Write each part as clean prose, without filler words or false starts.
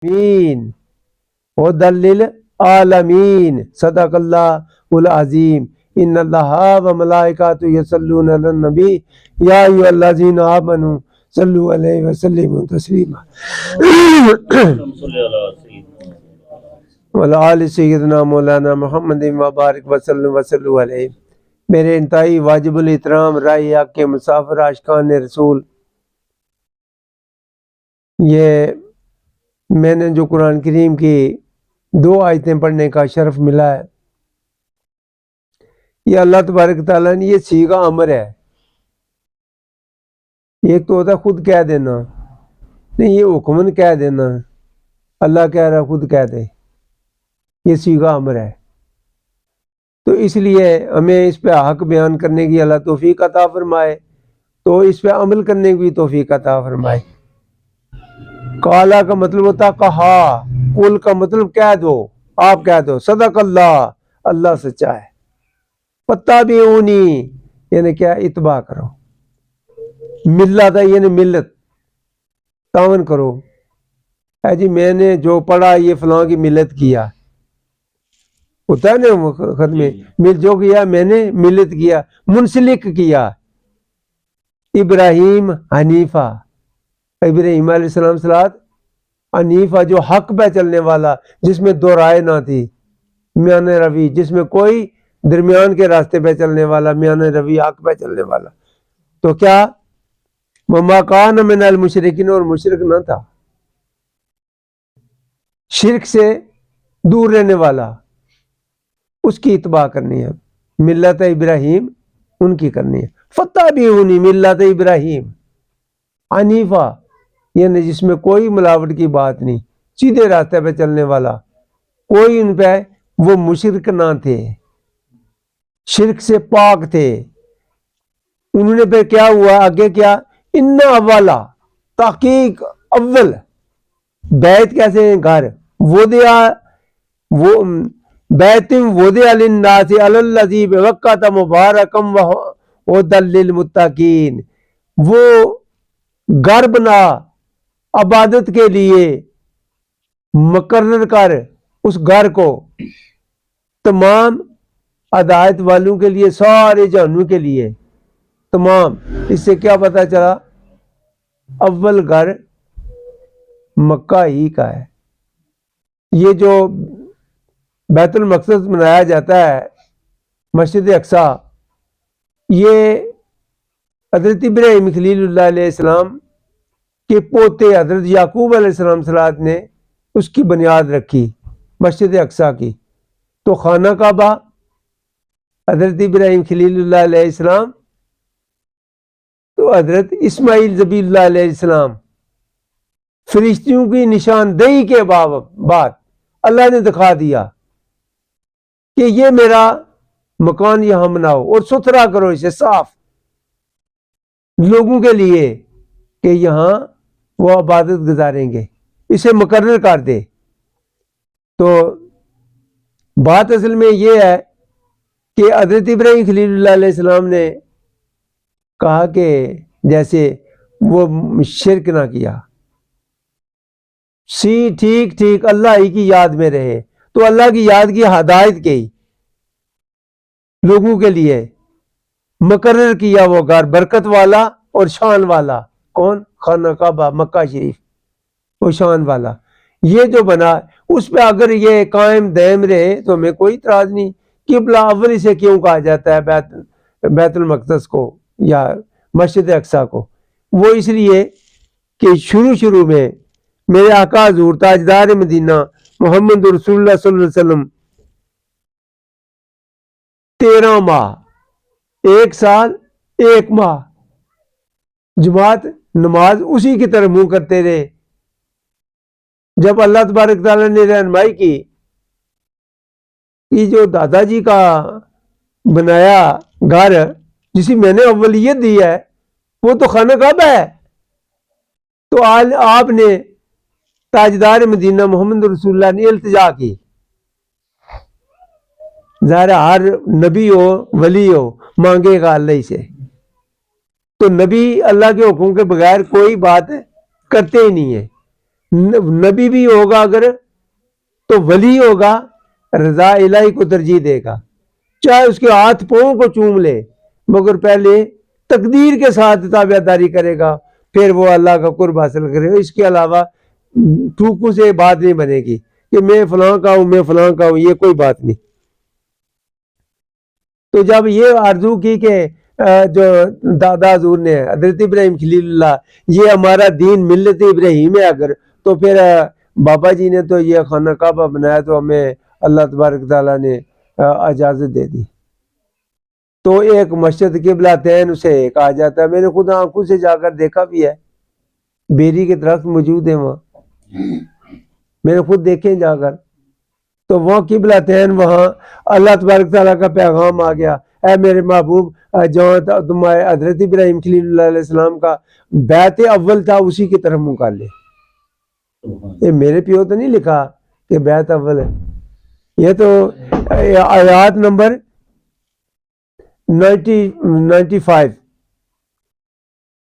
مین ہدی للعالمین صدق اللہ العظیم ان اللہ و ملائکۃ یصلون علی النبی یا ایھا الذین آمنوا صلوا علیہ وسلموا تسلیما وعلی آل سیدنا مولانا محمد وبارک وسلم وصلوا علیہ۔ میرے انتہائی واجب الاحترام رائی حق کے مسافر عاشقان رسول، یہ میں نے جو قرآن کریم کی 2 آیتیں پڑھنے کا شرف ملا ہے، یہ اللہ تبارک تعالیٰ نے یہ صیغہ امر ہے۔ ایک تو ہوتا خود کہہ دینا، نہیں یہ حکمن کہہ دینا، اللہ کہہ رہا خود کہہ دے، یہ صیغہ امر ہے۔ تو اس لیے ہمیں اس پہ حق بیان کرنے کی اللہ توفیق عطا فرمائے، تو اس پہ عمل کرنے کی بھی توفیق عطا فرمائے۔ قالا کا مطلب ہوتا ہے کہا، قل کا مطلب کہہ دو، آپ کہہ دو صدق اللہ، اللہ سچا ہے۔ فاتبعونی یعنی کیا، اتباع کرو، ملت ہے یعنی ملت، تعاون کرو، ہے جی میں نے جو پڑھا یہ فلاں کی ملت کیا، ہوتا ہے نا خط میں، جو کیا میں نے ملت کیا، منسلک کیا۔ ابراہیم حنیفہ، ابراہیم علیہ السلام صلات حنیفہ جو حق پہ چلنے والا، جس میں دو رائے نہ تھی، میان روی، جس میں کوئی درمیان کے راستے پہ چلنے والا، میان روی حق پہ چلنے والا۔ تو کیا وما کان من المشرکین، اور مشرک نہ تھا، شرک سے دور رہنے والا، اس کی اتباع کرنی ہے، ملت ابراہیم ان کی کرنی ہے۔ فاتبعونی ملت ابراہیم حنیفہ یعنی جس میں کوئی ملاوٹ کی بات نہیں، سیدھے راستے پہ چلنے والا، کوئی ان پہ وہ مشرک نہ تھے، شرک سے پاک تھے۔ انہوں نے پھر کیا ہوا آگے، کیا ان اولا، تحقیق اول، بیت کیسے ہیں گھر، وضع وہ بیت وضع للناس علی الذی ببکۃ مبارکا وہدی للمتقین، وہ گھر بنا عبادت کے لیے، مقرر کر اس گھر کو تمام ہدایت والوں کے لیے، سارے جہانوں کے لیے تمام۔ اس سے کیا پتہ چلا، اول گھر مکہ ہی کا ہے۔ یہ جو بیت المقدس منایا جاتا ہے، مسجد اقصیٰ، یہ حضرت ابراہیم خلیل اللہ علیہ السلام کے پوتے حضرت یعقوب علیہ السلام صلات نے اس کی بنیاد رکھی، مسجد اقصیٰ کی۔ تو خانہ کعبہ حضرت ابراہیم خلیل اللہ علیہ السلام، تو حضرت اسماعیل ذبیح اللہ علیہ السلام، فرشتوں کی نشاندہی کے بعد اللہ نے دکھا دیا کہ یہ میرا مکان یہاں بناؤ اور ستھرا کرو اسے، صاف لوگوں کے لیے کہ یہاں وہ عبادت گزاریں گے، اسے مقرر کر دے۔ تو بات اصل میں یہ ہے کہ حضرت ابراہیم خلیل اللہ علیہ السلام نے کہا کہ جیسے وہ شرک نہ کیا، ٹھیک اللہ ہی کی یاد میں رہے، تو اللہ کی یاد کی ہدایت کی لوگوں کے لیے، مقرر کیا وہ گھر برکت والا اور شان والا۔ کون؟ خانہ کعبہ مکہ شریف، وہ شان والا۔ یہ جو بنا اس پہ اگر یہ قائم دائم رہے تو ہمیں کوئی اعتراض نہیں۔ قبلہ اول سے کیوں کہا جاتا ہے بیت المقدس کو یا مسجد اقصیٰ کو؟ وہ اس لیے کہ شروع میں میرے آقا حضور تاجدار مدینہ محمد رسول اللہ صلی اللہ علیہ وسلم 13 ماہ، 1 سال 1 ماہ جماعت نماز اسی کی طرف منہ کرتے رہے۔ جب اللہ تبارک تعالیٰ نے رہنمائی کی، یہ جو دادا جی کا بنایا گھر جسے میں نے اولیت دی ہے، وہ تو خانہ کعبہ ہے، تو آپ نے تاجدار مدینہ محمد رسول اللہ نے التجا کی۔ ظاہر ہر نبی ہو ولی ہو مانگے گا اللہ سے، تو نبی اللہ کے حکم کے بغیر کوئی بات کرتے ہی نہیں ہے۔ نبی بھی ہوگا اگر تو ولی ہوگا، رضا الہی کو ترجیح دے گا، چاہے اس کے ہاتھ پاؤں کو چوم لے، مگر پہلے تقدیر کے ساتھ تابعداری کرے گا، پھر وہ اللہ کا قرب حاصل کرے گا۔ اس کے علاوہ ٹھوکوں سے بات نہیں بنے گی کہ میں فلاں کا ہوں، میں فلاں کا ہوں، یہ کوئی بات نہیں۔ تو جب یہ آرزو کی کہ جو دادا حضور نے، حضرت ابراہیم خلیل اللہ، یہ ہمارا دین ملت ابراہیم ہے اگر، تو پھر بابا جی نے تو یہ خانہ کعبہ بنایا تو ہمیں اللہ تبارک تعالیٰ نے اجازت دے دی۔ تو ایک مسجد قبلتین اسے کہا جاتا ہے، میں نے خود آنکھوں سے جا کر دیکھا بھی ہے، بیری کے درخت موجود ہیں وہاں، میں نے خود دیکھے جا کر۔ تو وہ قبلتین، وہاں اللہ تبارک تعالیٰ کا پیغام آ گیا، اے میرے محبوب، جو تمہارے حضرت ابراہیم خلیل اللہ علیہ السلام کا بیت اول تھا اسی کی طرف منہ کر لے۔ یہ میرے پیو تو نہیں لکھا کہ بیت اول ہے، یہ تو آیات نمبر 95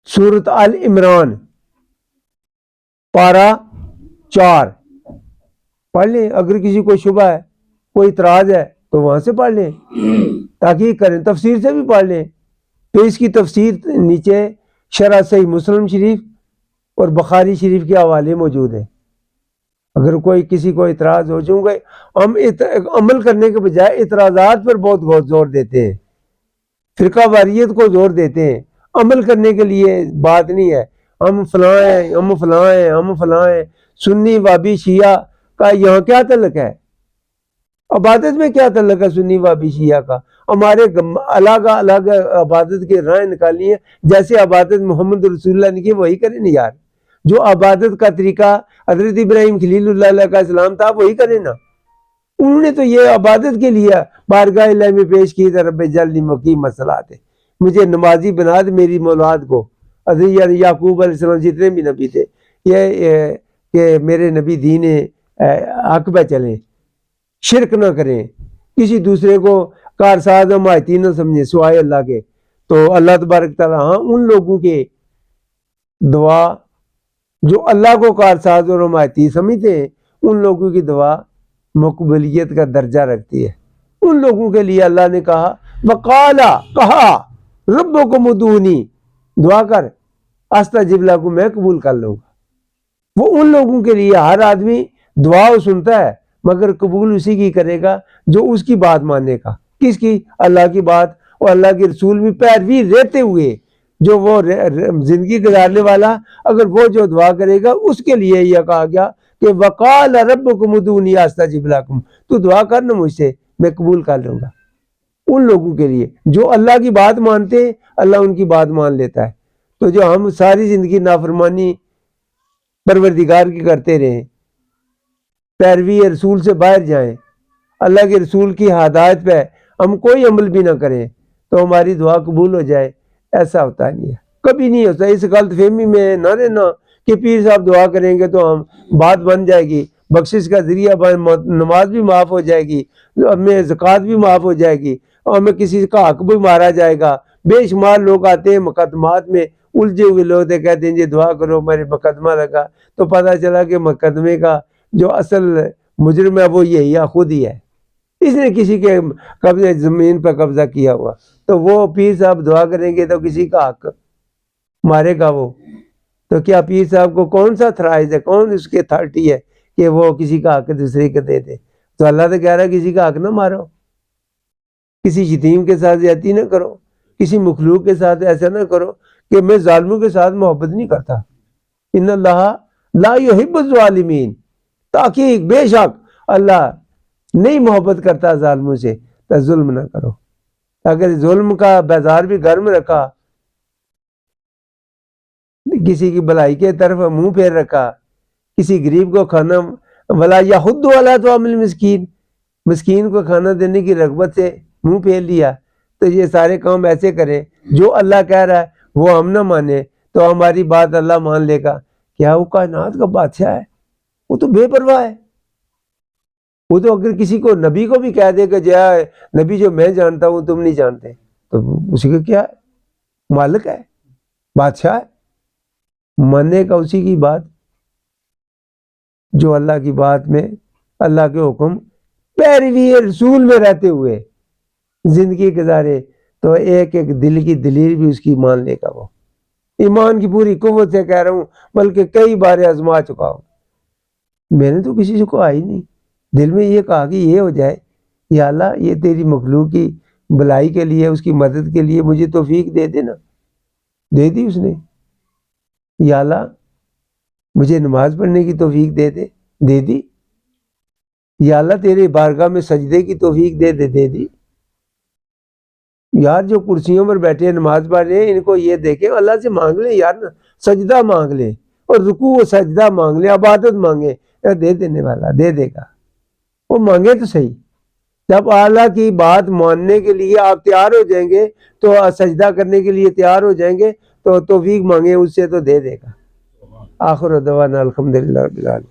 سورۃ آل عمران پارہ 4 پڑھ لیں۔ اگر کسی کو شبہ ہے، کوئی اعتراض ہے تو وہاں سے پڑھ لیں، تاکہ کریں، تفسیر سے بھی پڑھ لیں۔ پھر اس کی تفسیر نیچے شرح صحیح مسلم شریف اور بخاری شریف کے حوالے موجود ہیں۔ اگر کوئی کسی کو اعتراض ہو، چونکہ ہم عمل کرنے کے بجائے اعتراضات پر بہت زور دیتے ہیں، فرقہ واریت کو زور دیتے ہیں، عمل کرنے کے لیے بات نہیں ہے۔ ہم فلاں ہیں، ہم فلاں ہیں، ہم فلاں ہیں، سنی وابی شیعہ کا یہاں کیا تعلق ہے؟ عبادت میں کیا تعلق ہے سنی وابی شیعہ کا؟ ہمارے الگ الگ عبادت کے رائے نکالنی ہے، جیسے عبادت محمد رسول اللہ نے کی وہی کریں نا یار۔ جو عبادت کا طریقہ حضرت ابراہیم خلیل اللہ علیہ کا اسلام تھا وہی کریں نا۔ انہوں نے تو یہ عبادت کے لیے بارگاہ الہی میں پیش کی تھی، رب جلنی مقیم الصلاۃ، مجھے نمازی بنا دے میری مولاد کو۔ حضرت یعقوب علیہ السلام جتنے بھی نبی تھے، یہ کہ میرے نبی دین حق پہ چلیں، شرک نہ کریں، کسی دوسرے کو کارساز و ماہتی نہ سمجھیں سوائے اللہ کے۔ تو اللہ تبارک تعالیٰ ہاں ان لوگوں کے دعا جو اللہ کو کارساز اور ماہتی سمجھتے ہیں، ان لوگوں کی دعا مقبولیت کا درجہ رکھتی ہے۔ ان لوگوں کے لیے اللہ نے کہا، وقالا، کہا، ربکم ادعونی، دعا کر، استجب لکم، میں قبول کر لوں گا۔ وہ ان لوگوں کے لیے، ہر آدمی دعا سنتا ہے مگر قبول اسی کی کرے گا جو اس کی بات ماننے کا۔ کس کی؟ اللہ کی بات اور اللہ کے رسول میں پیروی رہتے ہوئے، جو وہ زندگی گزارنے والا، اگر وہ جو دعا کرے گا اس کے لیے یہ کہا گیا کہ وقال ربکم ادعونی استجب لکم، تو دعا کر نا مجھ سے، میں قبول کر لوں گا۔ ان لوگوں کے لیے جو اللہ کی بات مانتے ہیں، اللہ ان کی بات مان لیتا ہے۔ تو جو ہم ساری زندگی نافرمانی پروردگار کی کرتے رہیں، پیروی رسول سے باہر جائیں، اللہ کے رسول کی ہدایت پہ ہم کوئی عمل بھی نہ کریں، تو ہماری دعا قبول ہو جائے، ایسا ہوتا نہیں ہے، کبھی نہیں ہوتا۔ اس غلط فہمی میں نہ رہنا کہ پیر صاحب دعا کریں گے تو ہم بات بن جائے گی، بخشش کا ذریعہ نماز بھی معاف ہو جائے گی، ہمیں زکوٰۃ بھی معاف ہو جائے گی، اور ہمیں کسی کا حق بھی مارا جائے گا۔ بے شمار لوگ آتے ہیں مقدمات میں الجھے ہوئے لوگ، کہتے ہیں جی دعا کرو میرے مقدمہ لگا، تو پتہ چلا کہ مقدمے کا جو اصل مجرم ہے وہ یہی ہے، خود ہی ہے، اس نے کسی کے قبضے زمین پہ قبضہ کیا ہوا۔ تو وہ پیر صاحب دعا کریں گے تو کسی کا حق مارے گا وہ، تو کیا پیر صاحب کو کون سا تھرائز ہے، کون اس کے اتھارٹی ہے کہ وہ کسی کا حق دوسرے کو دے دے؟ تو اللہ تو کہہ رہا ہے کسی کا حق نہ مارو، کسی یتیم کے ساتھ زیادتی نہ کرو، کسی مخلوق کے ساتھ ایسا نہ کرو کہ میں ظالموں کے ساتھ محبت نہیں کرتا۔ ان اللہ لا یحب الظالمین، تحقیق بے شک اللہ نہیں محبت کرتا ظالموں سے، تو ظلم نہ کرو۔ اگر ظلم کا بازار بھی گھر میں رکھا، کسی کی بھلائی کے طرف منہ پھیر رکھا، کسی غریب کو کھانا، ولا یحض علی طعام المسکین، مسکین کو کھانا دینے کی رغبت سے منہ پھیر لیا، تو یہ سارے کام ایسے کرے، جو اللہ کہہ رہا ہے وہ ہم نہ مانے تو ہماری بات اللہ مان لے گا؟ کیا وہ کائنات کا بادشاہ ہے؟ وہ تو بے پرواہ ہے۔ وہ تو اگر کسی کو نبی کو بھی کہہ دے کہ جا نبی جو میں جانتا ہوں تم نہیں جانتے، تو اسی کا کیا ہے؟ مالک ہے، بادشاہ ہے، ماننے کا اسی کی بات۔ جو اللہ کی بات میں، اللہ کے حکم، پیروی رسول میں رہتے ہوئے زندگی گزارے، تو ایک ایک دل کی دلیل بھی اس کی مان لے گا۔ وہ ایمان کی پوری قوت سے کہہ رہا ہوں، بلکہ کئی بار آزما چکا ہوں۔ میں نے تو کسی سے کہا ہی نہیں، دل میں یہ کہا کہ یہ ہو جائے، یا اللہ یہ تیری مخلوق کی بھلائی کے لیے، اس کی مدد کے لیے مجھے توفیق دے دینا۔ دے دی اس نے، یا اللہ مجھے نماز پڑھنے کی توفیق دے دے، دے دی۔ یا اللہ تیرے بارگاہ میں سجدے کی توفیق دے دے، دے دی۔ یار جو کرسیوں پر بیٹھے ہیں نماز پڑھ رہے ہیں، ان کو یہ دیکھیں، اللہ سے مانگ لیں یار، سجدہ مانگ لیں، اور رکوع و سجدہ مانگ لیں، عبادت مانگیں، دے دینے والا دے دے گا۔ وہ مانگے تو صحیح۔ جب اللہ کی بات ماننے کے لیے آپ تیار ہو جائیں گے، تو سجدہ کرنے کے لیے تیار ہو جائیں گے، تو توفیق مانگیں اس سے، تو دے دے گا۔ آخر دعوانا الحمدللہ رب العالمین۔